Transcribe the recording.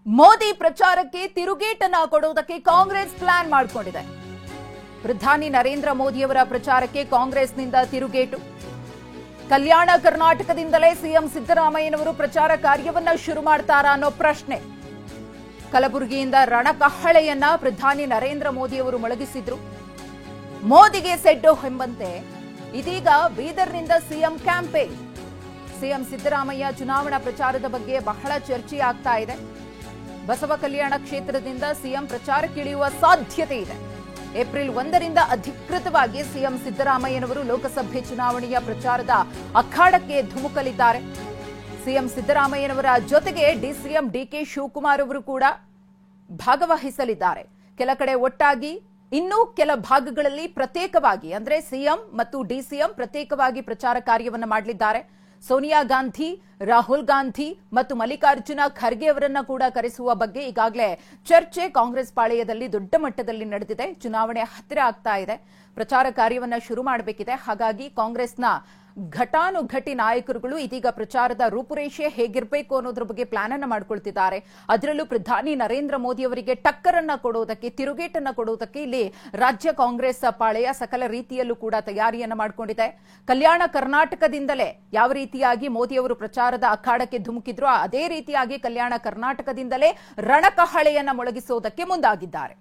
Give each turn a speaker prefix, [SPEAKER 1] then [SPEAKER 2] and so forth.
[SPEAKER 1] ಮೋದಿ ಪ್ರಚಾರಕ್ಕೆ ತಿರುಗೇಟನ್ನ ಕೊಡುವುದಕ್ಕೆ ಕಾಂಗ್ರೆಸ್ ಪ್ಲಾನ್ ಮಾಡಿಕೊಂಡಿದೆ. ಪ್ರಧಾನಿ ನರೇಂದ್ರ ಮೋದಿಯವರ ಪ್ರಚಾರಕ್ಕೆ ಕಾಂಗ್ರೆಸ್ನಿಂದ ತಿರುಗೇಟು. ಕಲ್ಯಾಣ ಕರ್ನಾಟಕದಿಂದಲೇ ಸಿಎಂ ಸಿದ್ದರಾಮಯ್ಯನವರು ಪ್ರಚಾರ ಕಾರ್ಯವನ್ನ ಶುರು ಮಾಡ್ತಾರಾ ಅನ್ನೋ ಪ್ರಶ್ನೆ. ಕಲಬುರಗಿಯಿಂದ ರಣಕಹಳೆಯನ್ನ ಪ್ರಧಾನಿ ನರೇಂದ್ರ ಮೋದಿಯವರು ಮೊಳಗಿಸಿದ್ರು. ಮೋದಿಗೆ ಸೆಡ್ಡು ಎಂಬಂತೆ ಇದೀಗ ಬೀದರ್ನಿಂದ ಸಿಎಂ ಕ್ಯಾಂಪೇನ್. ಸಿಎಂ ಸಿದ್ದರಾಮಯ್ಯ ಚುನಾವಣಾ ಪ್ರಚಾರದ ಬಗ್ಗೆ ಬಹಳ ಚರ್ಚೆ ಆಗ್ತಾ ಇದೆ. ಬಸವ ಕಲ್ಯಾಣ ಕ್ಷೇತ್ರದಿಂದ ಸಿಎಂ ಪ್ರಚಾರಕ್ಕಿಳಿಯುವ ಸಾಧ್ಯತೆ ಇದೆ. ಏಪ್ರಿಲ್ 1ರಿಂದ ಅಧಿಕೃತವಾಗಿ ಸಿಎಂ ಸಿದ್ದರಾಮಯ್ಯನವರು ಲೋಕಸಭೆ ಚುನಾವಣೆಯ ಪ್ರಚಾರದ ಅಖಾಡಕ್ಕೆ ಧುಮುಕಲಿದ್ದಾರೆ. ಸಿಎಂ ಸಿದ್ದರಾಮಯ್ಯನವರ ಜೊತೆಗೆ ಡಿಸಿಎಂ ಡಿಕೆ ಶಿವಕುಮಾರ್ ಅವರು ಕೂಡ ಭಾಗವಹಿಸಲಿದ್ದಾರೆ. ಕೆಲ ಕಡೆ ಒಟ್ಟಾಗಿ, ಇನ್ನೂ ಕೆಲ ಭಾಗಗಳಲ್ಲಿ ಪ್ರತ್ಯೇಕವಾಗಿ, ಅಂದ್ರೆ ಸಿಎಂ ಮತ್ತು ಡಿಸಿಎಂ ಪ್ರತ್ಯೇಕವಾಗಿ ಪ್ರಚಾರ ಕಾರ್ಯವನ್ನು ಮಾಡಲಿದ್ದಾರೆ. ಸೋನಿಯಾ ಗಾಂಧಿ, ರಾಹುಲ್ ಗಾಂಧಿ ಮತ್ತು ಮಲ್ಲಿಕಾರ್ಜುನ ಖರ್ಗೆ ಅವರನ್ನ ಕೂಡ ಕರೆಸುವ ಬಗ್ಗೆ ಈಗಾಗಲೇ ಚರ್ಚೆ ಕಾಂಗ್ರೆಸ್ ಪಾಳೆಯದಲ್ಲಿ ದೊಡ್ಡ ಮಟ್ಟದಲ್ಲಿ ನಡೆದಿದೆ. ಚುನಾವಣೆ ಹತ್ತಿರ ಆಗ್ತಾ ಇದೆ, ಪ್ರಚಾರ ಕಾರ್ಯವನ್ನ ಶುರು ಮಾಡಬೇಕಿದೆ. ಹಾಗಾಗಿ ಕಾಂಗ್ರೆಸ್ನ ಘಟಾನುಘಟಿ ನಾಯಕರುಗಳು ಇದೀಗ ಪ್ರಚಾರದ ರೂಪುರೇಷೆ ಹೇಗಿರಬೇಕು ಅನ್ನೋದ್ರ ಬಗ್ಗೆ ಪ್ಲಾನ್ ಅನ್ನು ಮಾಡಿಕೊಳ್ತಿದ್ದಾರೆ. ಅದರಲ್ಲೂ ಪ್ರಧಾನಿ ನರೇಂದ್ರ ಮೋದಿ ಅವರಿಗೆ ಟಕ್ಕರನ್ನ ಕೊಡುವುದಕ್ಕೆ, ತಿರುಗೇಟನ್ನ ಕೊಡುವುದಕ್ಕೆ ಇಲ್ಲಿ ರಾಜ್ಯ ಕಾಂಗ್ರೆಸ್ ಪಾಳೆಯ ಸಕಲ ರೀತಿಯಲ್ಲೂ ಕೂಡ ತಯಾರಿಯನ್ನ ಮಾಡಿಕೊಂಡಿದೆ. ಕಲ್ಯಾಣ ಕರ್ನಾಟಕದಿಂದಲೇ ಯಾವ ರೀತಿಯಾಗಿ ಮೋದಿ ಅವರು ಪ್ರಚಾರದ ಅಖಾಡಕ್ಕೆ ಧುಮುಕಿದ್ರು, ಅದೇ ರೀತಿಯಾಗಿ ಕಲ್ಯಾಣ ಕರ್ನಾಟಕದಿಂದಲೇ ರಣಕಹಳೆಯನ್ನ ಮೊಳಗಿಸುವುದಕ್ಕೆ ಮುಂದಾಗಿದ್ದಾರೆ.